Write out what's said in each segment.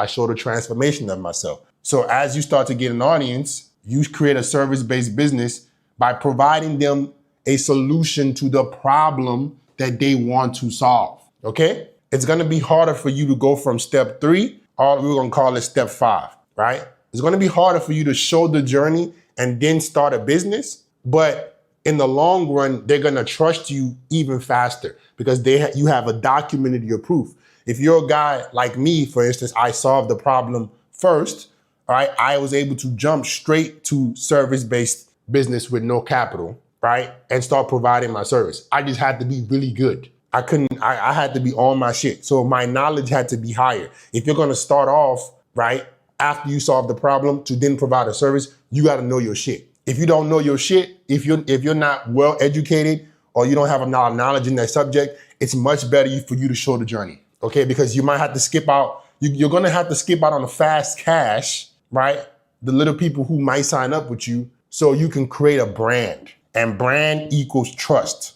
I show the transformation of myself. So as you start to get an audience, you create a service-based business by providing them a solution to the problem that they want to solve, okay? It's gonna be harder for you to go from step 3, or we're gonna call it step 5, right? It's gonna be harder for you to show the journey and then start a business, but in the long run, they're gonna trust you even faster because you have a documented your proof. If you're a guy like me, for instance, I solved the problem first, all right? I was able to jump straight to service-based business with no capital, right? And start providing my service. I just had to be really good. I had to be on my shit. So my knowledge had to be higher. If you're gonna start off, right, after you solve the problem to then provide a service, you gotta know your shit. If you don't know your shit, if you're not well educated or you don't have a lot of knowledge in that subject, it's much better for you to show the journey, okay? Because you might have to skip out, you're gonna have to skip out on the fast cash, right? The little people who might sign up with you so you can create a brand. And brand equals trust,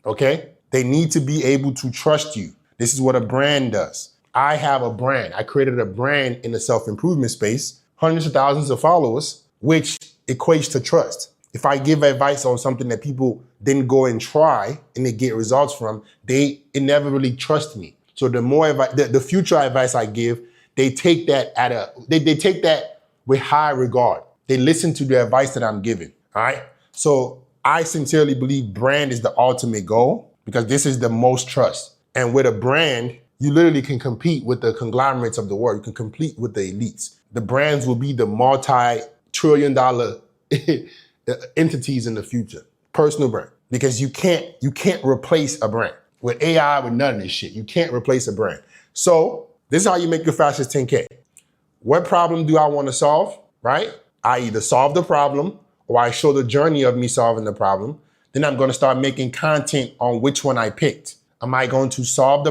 okay? They need to be able to trust you. This is what a brand does. I have a brand. I created a brand in the self-improvement space, hundreds of thousands of followers, which equates to trust. If I give advice on something that people didn't go and try and they get results from, they inevitably trust me. So the more the future advice I give, they take that they take that with high regard. They listen to the advice that I'm giving, all right? So I sincerely believe brand is the ultimate goal because this is the most trust. And with a brand, you literally can compete with the conglomerates of the world. You can compete with the elites. The brands will be the multi-trillion-dollar entities in the future. Personal brand, because you can't replace a brand. With AI, with none of this shit, you can't replace a brand. So this is how you make your fastest 10K. What problem do I want to solve, right? I either solve the problem or I show the journey of me solving the problem. Then I'm going to start making content on which one I picked. Am I going to solve the